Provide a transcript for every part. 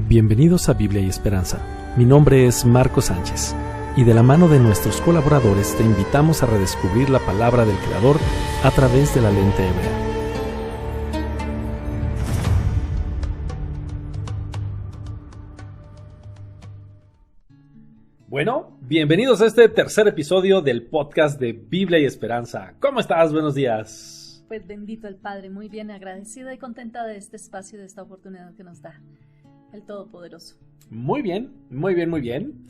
Bienvenidos a Biblia y Esperanza. Mi nombre es Marco Sánchez y de la mano de nuestros colaboradores te invitamos a redescubrir la palabra del Creador a través de la lente hebrea. Bueno, bienvenidos a este tercer episodio del podcast de Biblia y Esperanza. ¿Cómo estás? Buenos días. Pues bendito el Padre, muy bien agradecida y contenta de este espacio, de esta oportunidad que nos da el Todopoderoso. Muy bien, muy bien, muy bien.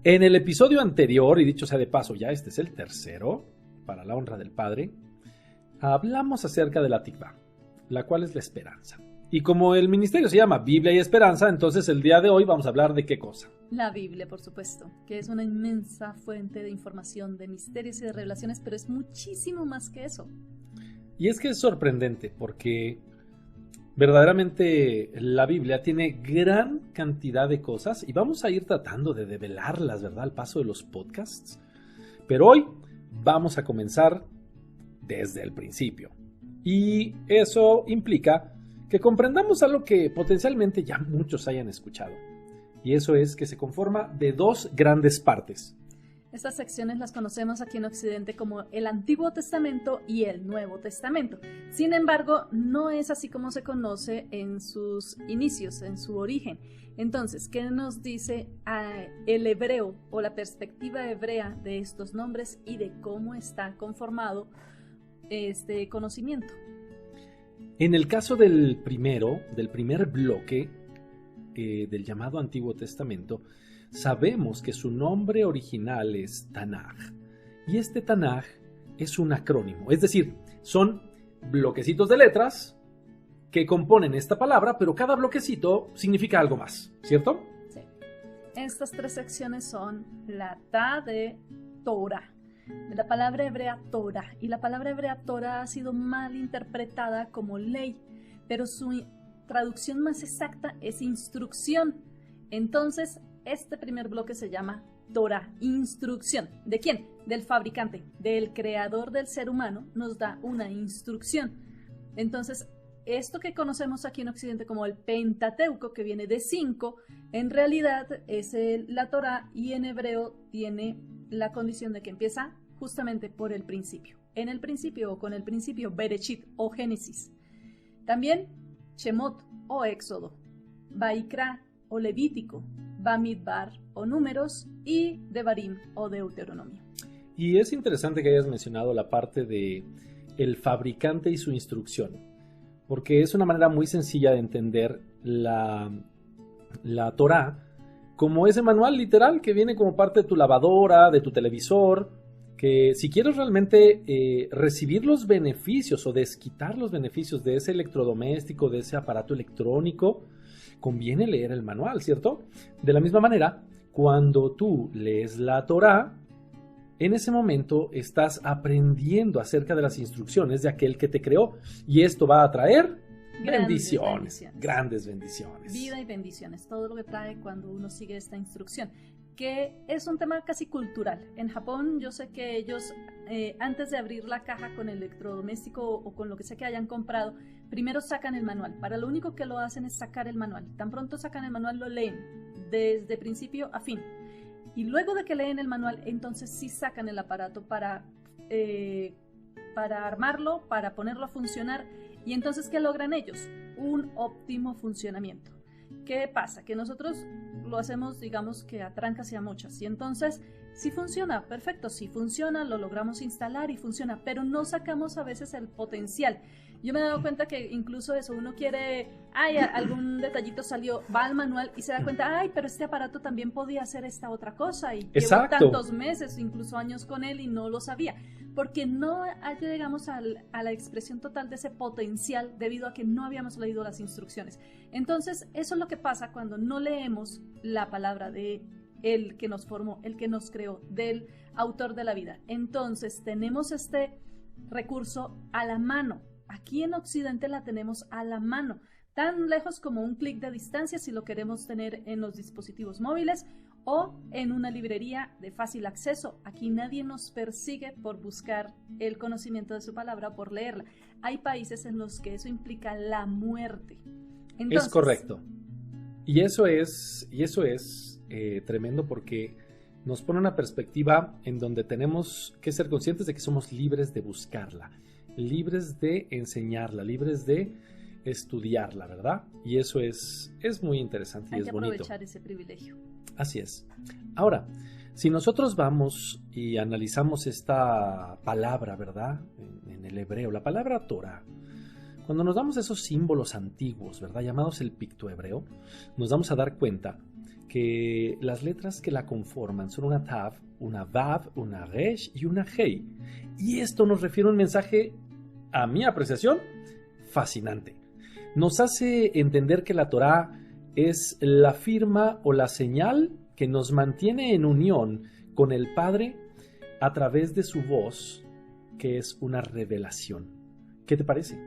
En el episodio anterior, y dicho sea de paso, ya este es el tercero, para la honra del Padre, hablamos acerca de la Tikvá, la cual es la esperanza. Y como el ministerio se llama Biblia y Esperanza, entonces el día de hoy vamos a hablar de ¿qué cosa? La Biblia, por supuesto, que es una inmensa fuente de información, de misterios y de revelaciones, pero es muchísimo más que eso. Y es que es sorprendente porque verdaderamente la Biblia tiene gran cantidad de cosas y vamos a ir tratando de develarlas, ¿verdad? Al paso de los podcasts. Pero hoy vamos a comenzar desde el principio. Y eso implica que comprendamos algo que potencialmente ya muchos hayan escuchado. Y eso es que se conforma de dos grandes partes. Estas secciones las conocemos aquí en Occidente como el Antiguo Testamento y el Nuevo Testamento. Sin embargo, no es así como se conoce en sus inicios, en su origen. Entonces, ¿qué nos dice el hebreo o la perspectiva hebrea de estos nombres y de cómo está conformado este conocimiento? En el caso del primer bloque del llamado Antiguo Testamento, sabemos que su nombre original es Tanaj. Y este Tanaj es un acrónimo, es decir, son bloquecitos de letras que componen esta palabra, pero cada bloquecito significa algo más, ¿cierto? Sí. Estas tres secciones son la Ta de Torah, de la palabra hebrea Torah. Y la palabra hebrea Torah ha sido mal interpretada como ley, pero su traducción más exacta es instrucción. Entonces, este primer bloque se llama Torah, instrucción. ¿De quién? Del fabricante, del creador del ser humano, nos da una instrucción. Entonces, esto que conocemos aquí en Occidente como el Pentateuco, que viene de 5, en realidad es la Torah y en hebreo tiene la condición de que empieza justamente por el principio. En el principio o con el principio, Bereshit o Génesis. También Shemot o Éxodo, Vaikra o Levítico, Bamidbar o Números y Devarim o Deuteronomio. Y es interesante que hayas mencionado la parte de el fabricante y su instrucción, porque es una manera muy sencilla de entender la Torá como ese manual literal que viene como parte de tu lavadora, de tu televisor, que si quieres realmente recibir los beneficios o desquitar los beneficios de ese electrodoméstico, de ese aparato electrónico, conviene leer el manual, ¿cierto? De la misma manera, cuando tú lees la Torá, en ese momento estás aprendiendo acerca de las instrucciones de aquel que te creó y esto va a traer grandes bendiciones. Vida y bendiciones, todo lo que trae cuando uno sigue esta instrucción, que es un tema casi cultural. En Japón yo sé que ellos, antes de abrir la caja con el electrodoméstico o con lo que sea que hayan comprado, primero sacan el manual. Para lo único que lo hacen es sacar el manual. Tan pronto sacan el manual, lo leen desde principio a fin. Y luego de que leen el manual, entonces sí sacan el aparato para armarlo, para ponerlo a funcionar. Y entonces, ¿qué logran ellos? Un óptimo funcionamiento. ¿Qué pasa? Que nosotros lo hacemos, digamos que a trancas y a mochas. Y entonces, sí funciona, perfecto, sí funciona, lo logramos instalar y funciona, pero no sacamos a veces el potencial. Yo me he dado cuenta que incluso eso, uno quiere, algún detallito salió, va al manual y se da cuenta, pero este aparato también podía hacer esta otra cosa y llevo tantos meses, incluso años con él y no lo sabía, porque no llegamos a la expresión total de ese potencial debido a que no habíamos leído las instrucciones. Entonces, eso es lo que pasa cuando no leemos la palabra de el que nos formó, el que nos creó, del autor de la vida. Entonces, tenemos este recurso a la mano. Aquí en Occidente la tenemos a la mano, tan lejos como un clic de distancia si lo queremos tener en los dispositivos móviles o en una librería de fácil acceso. Aquí nadie nos persigue por buscar el conocimiento de su palabra o por leerla. Hay países en los que eso implica la muerte. Entonces, es correcto. Y eso es tremendo porque nos pone una perspectiva en donde tenemos que ser conscientes de que somos libres de buscarla, libres de enseñarla, libres de estudiarla, ¿verdad? Y eso es muy interesante y es bonito. Hay que aprovechar ese privilegio. Así es. Ahora, si nosotros vamos y analizamos esta palabra, ¿verdad? En el hebreo, la palabra Torah, cuando nos damos esos símbolos antiguos, ¿verdad? Llamados el pictohebreo, nos vamos a dar cuenta que las letras que la conforman son una Tav, una Vav, una Resh y una Hei. Y esto nos refiere a un mensaje, a mi apreciación, fascinante. Nos hace entender que la Torah es la firma o la señal que nos mantiene en unión con el Padre a través de su voz, que es una revelación. ¿Qué te parece?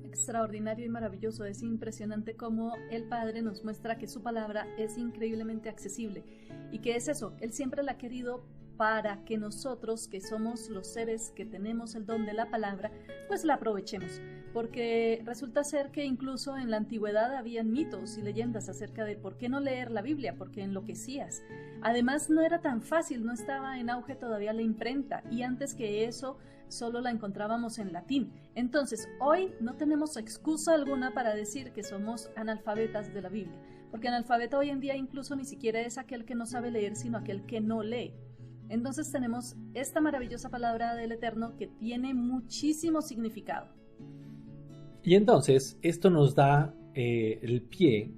Extraordinario y maravilloso, es impresionante cómo el Padre nos muestra que su palabra es increíblemente accesible y que es eso, Él siempre la ha querido para que nosotros, que somos los seres que tenemos el don de la palabra, pues la aprovechemos, porque resulta ser que incluso en la antigüedad habían mitos y leyendas acerca de por qué no leer la Biblia, porque enloquecías. Además no era tan fácil, no estaba en auge todavía la imprenta y antes que eso solo la encontrábamos en latín. Entonces hoy no tenemos excusa alguna para decir que somos analfabetas de la Biblia, porque analfabeta hoy en día incluso ni siquiera es aquel que no sabe leer, sino aquel que no lee. Entonces tenemos esta maravillosa palabra del Eterno que tiene muchísimo significado. Y entonces esto nos da el pie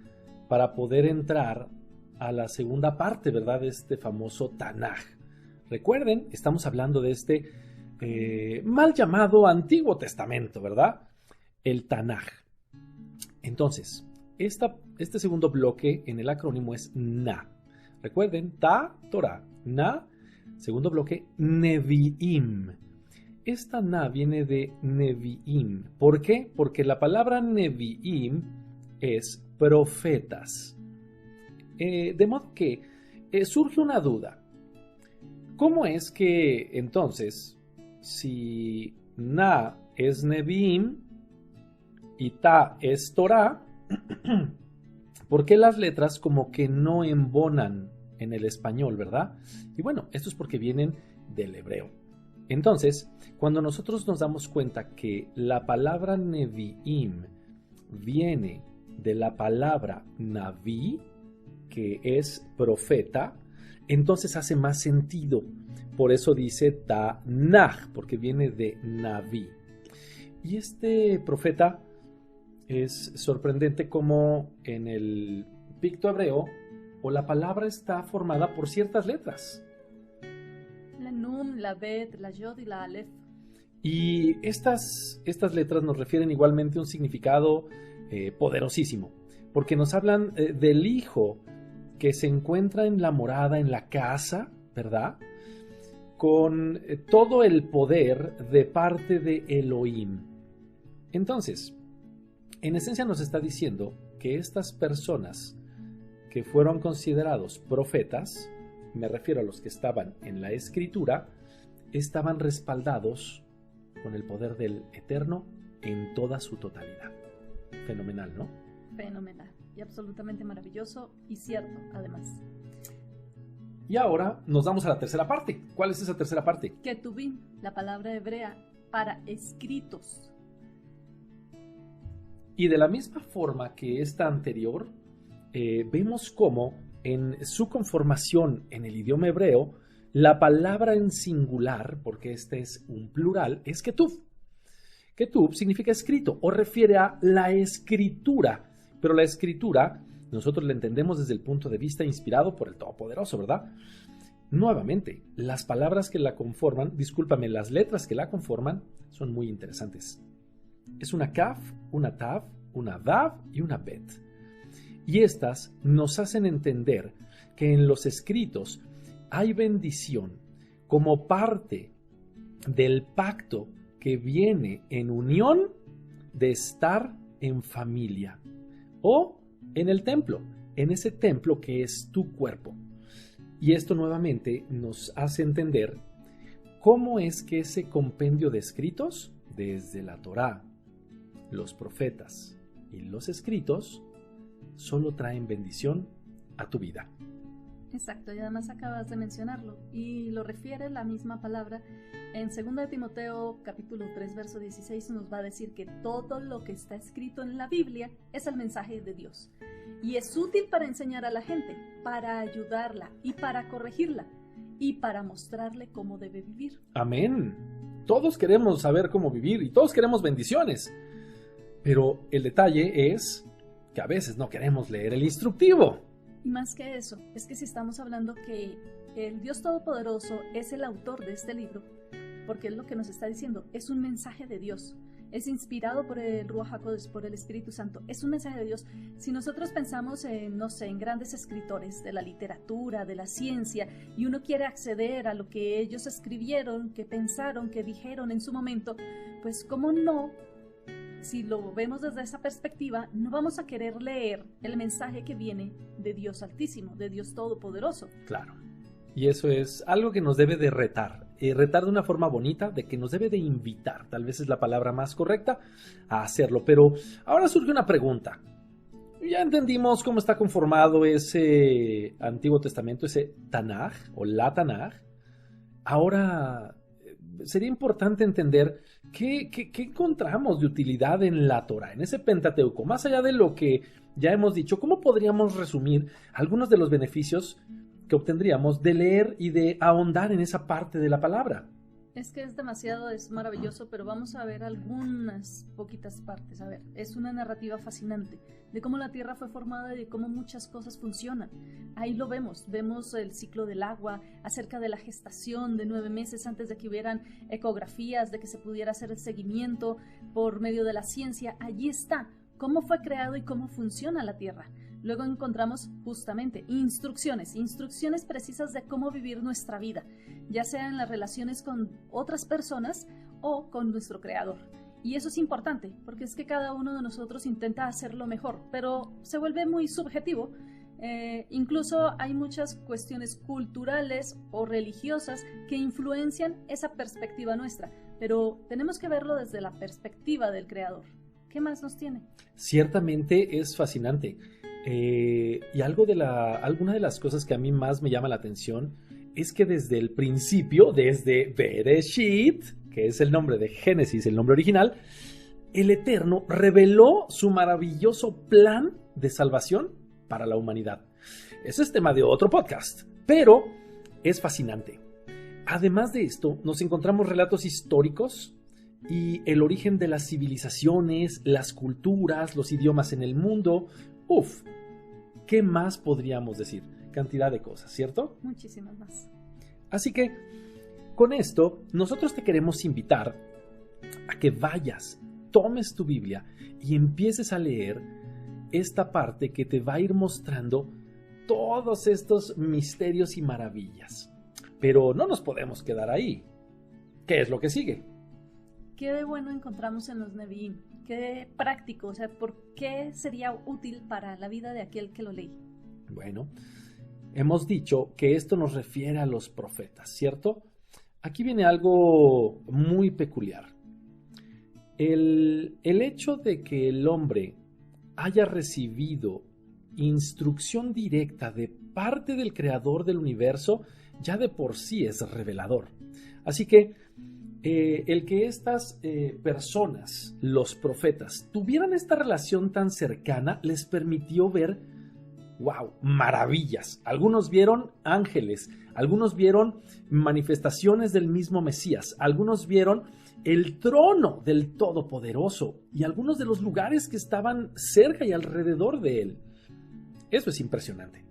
para poder entrar a la segunda parte, ¿verdad? De este famoso Tanaj. Recuerden, estamos hablando de este mal llamado Antiguo Testamento, ¿verdad? El Tanaj. Entonces, este segundo bloque en el acrónimo es Na. Recuerden, Ta, Torah, Na. Segundo bloque, Nevi'im. Esta Na viene de Nevi'im. ¿Por qué? Porque la palabra Nevi'im es profetas. De modo que surge una duda. ¿Cómo es que entonces, si Na es Nevi'im y Ta es Torah, ¿por qué las letras como que no embonan en el español, verdad? Y bueno, esto es porque vienen del hebreo. Entonces, cuando nosotros nos damos cuenta que la palabra Nevi'im viene de la palabra Naví, que es profeta, entonces hace más sentido. Por eso dice Tanaj, porque viene de Naví. Y este profeta es sorprendente como en el picto hebreo o la palabra está formada por ciertas letras. La Nun, la Bet, la Yod y la Aleph. Y estas letras nos refieren igualmente a un significado poderosísimo, porque nos hablan del Hijo que se encuentra en la morada, en la casa, ¿verdad? Con todo el poder de parte de Elohim. Entonces, en esencia nos está diciendo que estas personas que fueron considerados profetas, me refiero a los que estaban en la Escritura, estaban respaldados con el poder del Eterno en toda su totalidad. Fenomenal, ¿no? Fenomenal y absolutamente maravilloso y cierto, además. Y ahora nos vamos a la tercera parte. ¿Cuál es esa tercera parte? Ketuvim, la palabra hebrea para escritos. Y de la misma forma que esta anterior, vemos cómo en su conformación en el idioma hebreo, la palabra en singular, porque este es un plural, es Ketuv. Ketuv significa escrito o refiere a la escritura, pero la escritura nosotros la entendemos desde el punto de vista inspirado por el Todopoderoso, ¿verdad? Nuevamente, las palabras que la conforman, las letras que la conforman son muy interesantes. Es una Kaf, una Tav, una Vav y una Bet. Y estas nos hacen entender que en los escritos hay bendición como parte del pacto que viene en unión de estar en familia o en el templo, en ese templo que es tu cuerpo. Y esto nuevamente nos hace entender cómo es que ese compendio de escritos, desde la Torá, los profetas y los escritos, solo traen bendición a tu vida. Exacto, y además acabas de mencionarlo, y lo refiere la misma palabra. En 2 de Timoteo, capítulo 3, verso 16, nos va a decir que todo lo que está escrito en la Biblia es el mensaje de Dios. Y es útil para enseñar a la gente, para ayudarla y para corregirla, y para mostrarle cómo debe vivir. Amén. Todos queremos saber cómo vivir y todos queremos bendiciones. Pero el detalle es que a veces no queremos leer el instructivo. Y más que eso, es que si estamos hablando que el Dios Todopoderoso es el autor de este libro, porque es lo que nos está diciendo, es un mensaje de Dios, es inspirado por el Ruach HaKodesh, por el Espíritu Santo, es un mensaje de Dios. Si nosotros pensamos en, no sé, en grandes escritores de la literatura, de la ciencia, y uno quiere acceder a lo que ellos escribieron, que pensaron, que dijeron en su momento, pues cómo no, si lo vemos desde esa perspectiva, no vamos a querer leer el mensaje que viene de Dios Altísimo, de Dios Todopoderoso. Claro. Y eso es algo que nos debe de retar. Retar de una forma bonita, de que nos debe de invitar, tal vez es la palabra más correcta, a hacerlo. Pero ahora surge una pregunta. Ya entendimos cómo está conformado ese Antiguo Testamento, ese Tanaj o la Tanaj. Ahora sería importante entender qué encontramos de utilidad en la Torah, en ese Pentateuco. Más allá de lo que ya hemos dicho, ¿cómo podríamos resumir algunos de los beneficios que obtendríamos de leer y de ahondar en esa parte de la palabra? Es que es demasiado, es maravilloso, pero vamos a ver algunas poquitas partes. A ver, es una narrativa fascinante de cómo la Tierra fue formada y de cómo muchas cosas funcionan. Ahí lo vemos el ciclo del agua, acerca de la gestación de 9 meses antes de que hubieran ecografías, de que se pudiera hacer el seguimiento por medio de la ciencia. Allí está, cómo fue creado y cómo funciona la Tierra. Luego encontramos justamente instrucciones precisas de cómo vivir nuestra vida, ya sea en las relaciones con otras personas o con nuestro Creador. Y eso es importante, porque es que cada uno de nosotros intenta hacerlo mejor, pero se vuelve muy subjetivo. Incluso hay muchas cuestiones culturales o religiosas que influencian esa perspectiva nuestra, pero tenemos que verlo desde la perspectiva del Creador. ¿Qué más nos tiene? Ciertamente es fascinante. Y alguna de las cosas que a mí más me llama la atención es que desde el principio, desde Bereshit, que es el nombre de Génesis, el nombre original, el Eterno reveló su maravilloso plan de salvación para la humanidad. Ese es tema de otro podcast, pero es fascinante. Además de esto, nos encontramos relatos históricos y el origen de las civilizaciones, las culturas, los idiomas en el mundo. Uf, ¿qué más podríamos decir? Cantidad de cosas, ¿cierto? Muchísimas más. Así que, con esto, nosotros te queremos invitar a que vayas, tomes tu Biblia y empieces a leer esta parte que te va a ir mostrando todos estos misterios y maravillas. Pero no nos podemos quedar ahí. ¿Qué es lo que sigue? ¿Qué de bueno encontramos en los Nevi'im? ¿Qué práctico? O sea, ¿por qué sería útil para la vida de aquel que lo lee? Bueno, hemos dicho que esto nos refiere a los profetas, ¿cierto? Aquí viene algo muy peculiar. El hecho de que el hombre haya recibido instrucción directa de parte del Creador del universo ya de por sí es revelador. Así que el que estas personas, los profetas, tuvieran esta relación tan cercana les permitió ver, wow, maravillas. Algunos vieron ángeles, algunos vieron manifestaciones del mismo Mesías, algunos vieron el trono del Todopoderoso y algunos de los lugares que estaban cerca y alrededor de él. Eso es impresionante.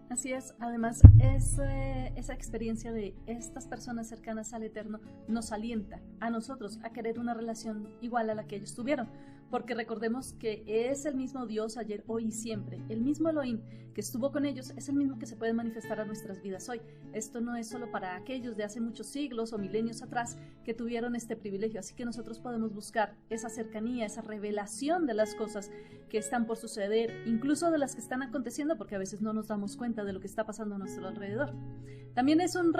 Así es, además esa experiencia de estas personas cercanas al Eterno nos alienta a nosotros a querer una relación igual a la que ellos tuvieron, porque recordemos que es el mismo Dios ayer, hoy y siempre, el mismo Elohim que estuvo con ellos es el mismo que se puede manifestar a nuestras vidas hoy. Esto no es solo para aquellos de hace muchos siglos o milenios atrás que tuvieron este privilegio, así que nosotros podemos buscar esa cercanía, esa revelación de las cosas que están por suceder, incluso de las que están aconteciendo, porque a veces no nos damos cuenta de lo que está pasando a nuestro alrededor. También es un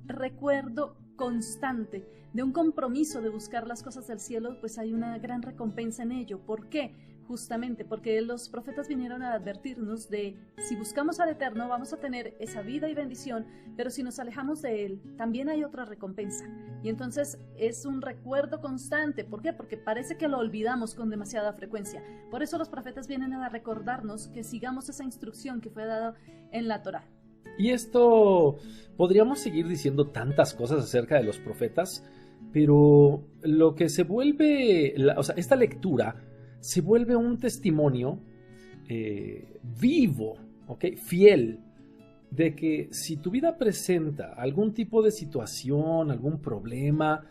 recuerdo constante de un compromiso de buscar las cosas del cielo, pues hay una gran recompensa en ello. ¿Por qué? justamente, porque los profetas vinieron a advertirnos de si buscamos al Eterno vamos a tener esa vida y bendición, pero si nos alejamos de Él, también hay otra recompensa. Y entonces es un recuerdo constante. ¿Por qué? Porque parece que lo olvidamos con demasiada frecuencia. Por eso los profetas vienen a recordarnos que sigamos esa instrucción que fue dada en la Torá. Y esto, podríamos seguir diciendo tantas cosas acerca de los profetas, pero lo que se vuelve, esta lectura se vuelve un testimonio vivo, ¿okay? Fiel, de que si tu vida presenta algún tipo de situación, algún problema,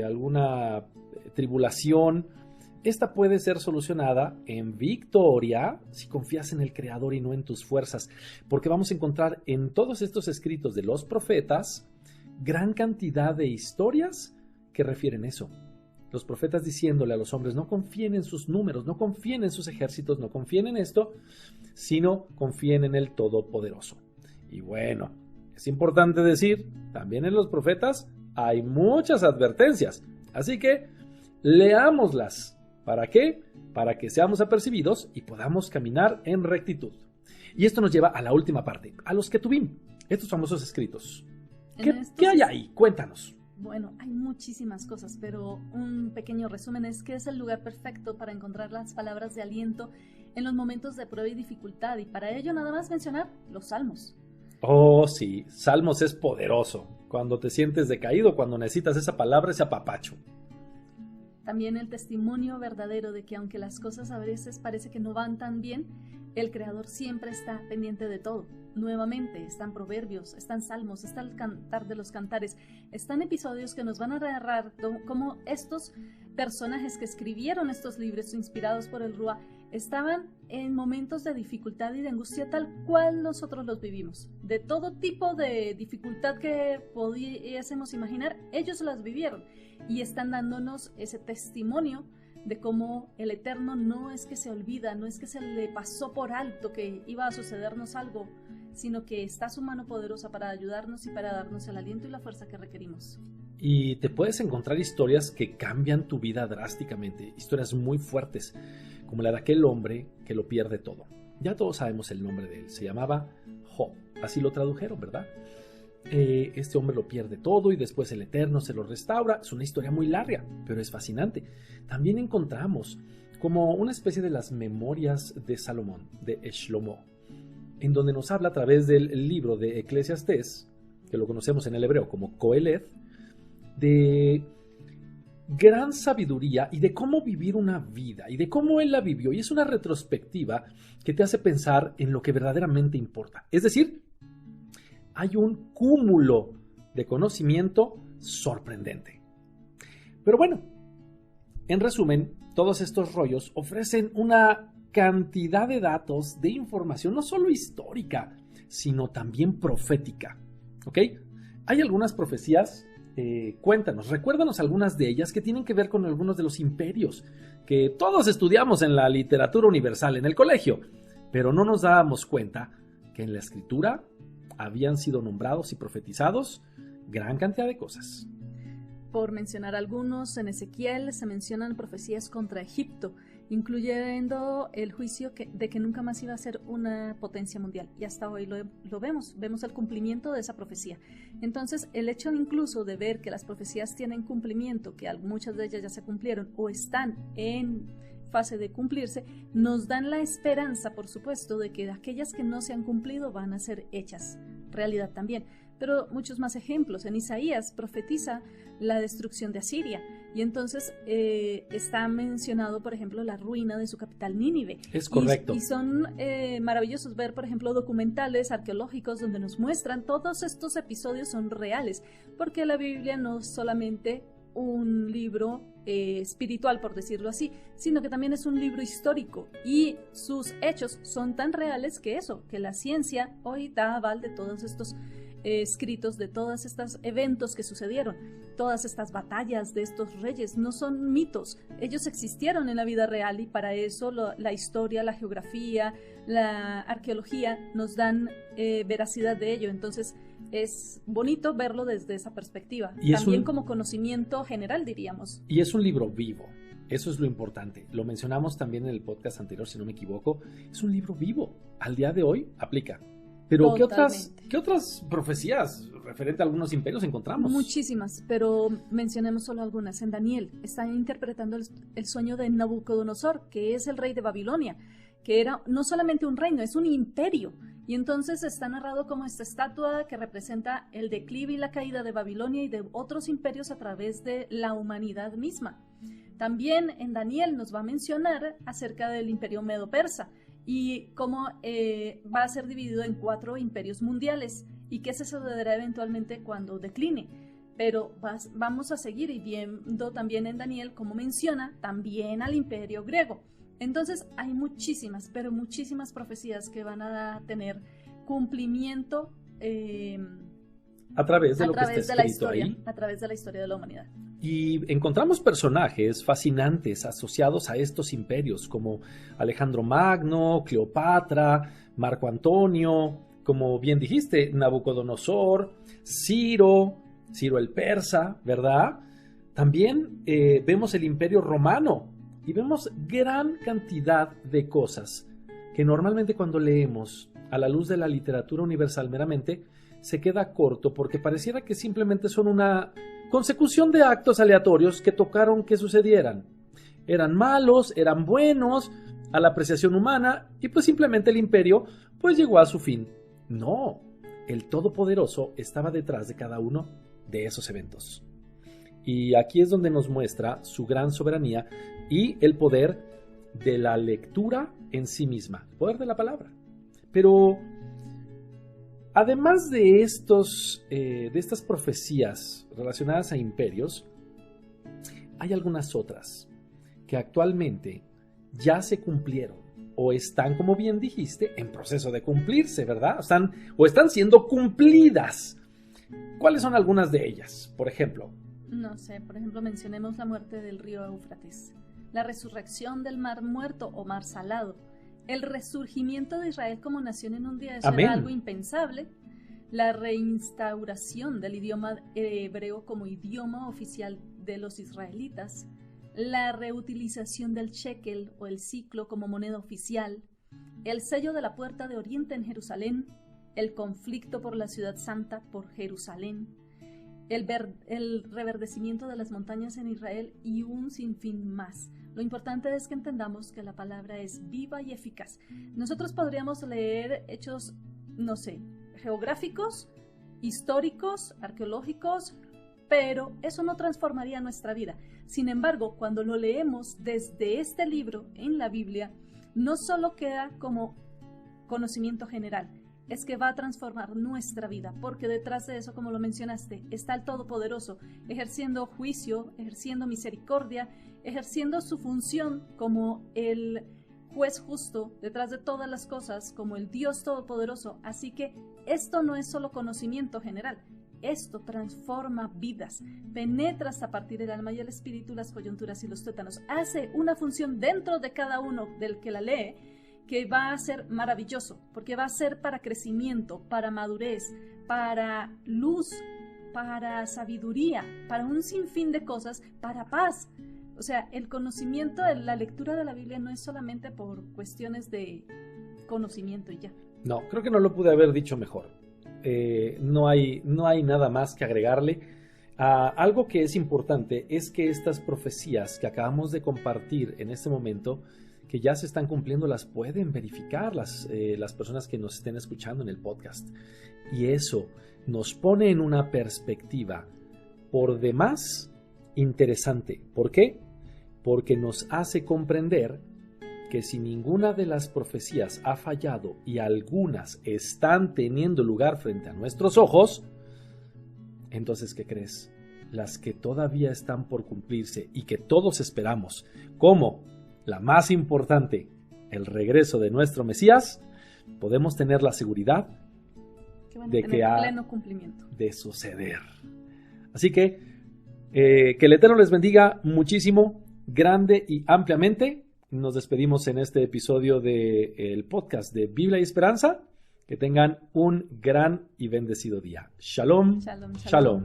alguna tribulación, esta puede ser solucionada en victoria si confías en el Creador y no en tus fuerzas, porque vamos a encontrar en todos estos escritos de los profetas gran cantidad de historias que refieren eso. Los profetas diciéndole a los hombres, no confíen en sus números, no confíen en sus ejércitos, no confíen en esto, sino confíen en el Todopoderoso. Y bueno, es importante decir, también en los profetas hay muchas advertencias, así que leámoslas. ¿Para qué? Para que seamos apercibidos y podamos caminar en rectitud. Y esto nos lleva a la última parte, a los Ketuvim, estos famosos escritos. ¿Qué hay ahí? Cuéntanos. Bueno, hay muchísimas cosas, pero un pequeño resumen es que es el lugar perfecto para encontrar las palabras de aliento en los momentos de prueba y dificultad, y para ello nada más mencionar los salmos. Oh, sí, Salmos es poderoso. Cuando te sientes decaído, cuando necesitas esa palabra, ese apapacho. También el testimonio verdadero de que aunque las cosas a veces parece que no van tan bien, el Creador siempre está pendiente de todo. Nuevamente, están proverbios, están salmos, está el cantar de los cantares, están episodios que nos van a narrar cómo estos personajes que escribieron estos libros inspirados por el Ruach estaban en momentos de dificultad y de angustia tal cual nosotros los vivimos. De todo tipo de dificultad que pudiésemos imaginar, ellos las vivieron y están dándonos ese testimonio de cómo el Eterno no es que se olvida, no es que se le pasó por alto que iba a sucedernos algo, sino que está su mano poderosa para ayudarnos y para darnos el aliento y la fuerza que requerimos. Y te puedes encontrar historias que cambian tu vida drásticamente, historias muy fuertes, como la de aquel hombre que lo pierde todo. Ya todos sabemos el nombre de él, se llamaba Job, así lo tradujeron, ¿verdad? Este hombre lo pierde todo y después el Eterno se lo restaura. Es una historia muy larga, pero es fascinante. También encontramos como una especie de las memorias de Salomón, de Shlomo, en donde nos habla a través del libro de Eclesiastés, que lo conocemos en el hebreo como Coeleth, de gran sabiduría y de cómo vivir una vida y de cómo él la vivió. Y es una retrospectiva que te hace pensar en lo que verdaderamente importa. Es decir, hay un cúmulo de conocimiento sorprendente. Pero bueno, en resumen, todos estos rollos ofrecen una cantidad de datos, de información, no solo histórica, sino también profética. ¿Ok? Hay algunas profecías, cuéntanos, recuérdanos algunas de ellas que tienen que ver con algunos de los imperios que todos estudiamos en la literatura universal en el colegio, pero no nos dábamos cuenta que en la escritura habían sido nombrados y profetizados gran cantidad de cosas. Por mencionar algunos, en Ezequiel se mencionan profecías contra Egipto, incluyendo el juicio de que nunca más iba a ser una potencia mundial. Y hasta hoy lo vemos el cumplimiento de esa profecía. Entonces, el hecho incluso de ver que las profecías tienen cumplimiento, que muchas de ellas ya se cumplieron o están en fase de cumplirse, nos dan la esperanza, por supuesto, de que aquellas que no se han cumplido van a ser hechas realidad también. Pero muchos más ejemplos. En Isaías profetiza la destrucción de Asiria y entonces está mencionado, por ejemplo, la ruina de su capital Nínive. Es correcto. Y son maravillosos ver, por ejemplo, documentales arqueológicos donde nos muestran todos estos episodios son reales, porque la Biblia no es solamente un libro espiritual, por decirlo así, sino que también es un libro histórico y sus hechos son tan reales que la ciencia hoy da aval de todos estos escritos, de todos estos eventos que sucedieron, todas estas batallas de estos reyes, no son mitos, ellos existieron en la vida real y para eso la historia, la geografía, la arqueología nos dan veracidad de ello. Entonces es bonito verlo desde esa perspectiva, y también como conocimiento general, diríamos. Y es un libro vivo, Eso es lo importante. Lo mencionamos también en el podcast anterior, si no me equivoco. Es un libro vivo. Al día de hoy aplica. Pero ¿qué otras profecías referente a algunos imperios encontramos? Muchísimas, pero mencionemos solo algunas. En Daniel están interpretando el sueño de Nabucodonosor, que es el rey de Babilonia, que era no solamente un reino, es un imperio. Y entonces está narrado como esta estatua que representa el declive y la caída de Babilonia y de otros imperios a través de la humanidad misma. También en Daniel nos va a mencionar acerca del imperio medo-persa y cómo va a ser dividido en 4 imperios mundiales y que se sucederá eventualmente cuando decline. Pero vamos a seguir y viendo también en Daniel cómo menciona también al imperio griego. Entonces hay muchísimas, pero muchísimas profecías que van a tener cumplimiento a través de lo que está escrito ahí. A través de la historia de la humanidad. Y encontramos personajes fascinantes asociados a estos imperios, como Alejandro Magno, Cleopatra, Marco Antonio, como bien dijiste, Nabucodonosor, Ciro el persa, ¿verdad? También vemos el imperio romano y vemos gran cantidad de cosas que normalmente cuando leemos a la luz de la literatura universal meramente, se queda corto porque pareciera que simplemente son una consecución de actos aleatorios que tocaron que sucedieran. Eran malos, eran buenos, a la apreciación humana, y pues simplemente el imperio pues llegó a su fin. No, el Todopoderoso estaba detrás de cada uno de esos eventos. Y aquí es donde nos muestra su gran soberanía y el poder de la lectura en sí misma, el poder de la palabra. Pero además de estas profecías relacionadas a imperios, hay algunas otras que actualmente ya se cumplieron o están, como bien dijiste, en proceso de cumplirse, ¿verdad? Están siendo cumplidas. ¿Cuáles son algunas de ellas? Por ejemplo. No sé, por ejemplo, mencionemos la muerte del río Éufrates, la resurrección del mar muerto o mar salado, el resurgimiento de Israel como nación en un día, eso era algo impensable. La reinstauración del idioma hebreo como idioma oficial de los israelitas, la reutilización del shekel o el siclo como moneda oficial, el sello de la puerta de Oriente en Jerusalén, el conflicto por la ciudad santa por Jerusalén, el reverdecimiento de las montañas en Israel y un sinfín más. Lo importante es que entendamos que la palabra es viva y eficaz. Nosotros podríamos leer hechos, no sé, geográficos, históricos, arqueológicos, pero eso no transformaría nuestra vida. Sin embargo, cuando lo leemos desde este libro en la Biblia, no solo queda como conocimiento general, es que va a transformar nuestra vida, porque detrás de eso, como lo mencionaste, está el Todopoderoso, ejerciendo juicio, ejerciendo misericordia, ejerciendo su función como el juez justo detrás de todas las cosas, como el Dios Todopoderoso. Así que esto no es solo conocimiento general, esto transforma vidas, penetra hasta partir del alma y el espíritu, las coyunturas y los tuétanos, hace una función dentro de cada uno del que la lee, que va a ser maravilloso, porque va a ser para crecimiento, para madurez, para luz, para sabiduría, para un sinfín de cosas, para paz. O sea, el conocimiento, la lectura de la Biblia no es solamente por cuestiones de conocimiento y ya. No, creo que no lo pude haber dicho mejor. No hay nada más que agregarle. Algo que es importante es que estas profecías que acabamos de compartir en este momento, que ya se están cumpliendo, las pueden verificar las personas que nos estén escuchando en el podcast. Y eso nos pone en una perspectiva por demás interesante. ¿Por qué? Porque nos hace comprender que si ninguna de las profecías ha fallado y algunas están teniendo lugar frente a nuestros ojos, entonces, ¿qué crees? Las que todavía están por cumplirse y que todos esperamos, como la más importante, el regreso de nuestro Mesías, podemos tener la seguridad de que ha de suceder. Así que el Eterno les bendiga muchísimo, grande y ampliamente. Nos despedimos en este episodio del podcast de Biblia y Esperanza. Que tengan un gran y bendecido día. Shalom, shalom, shalom.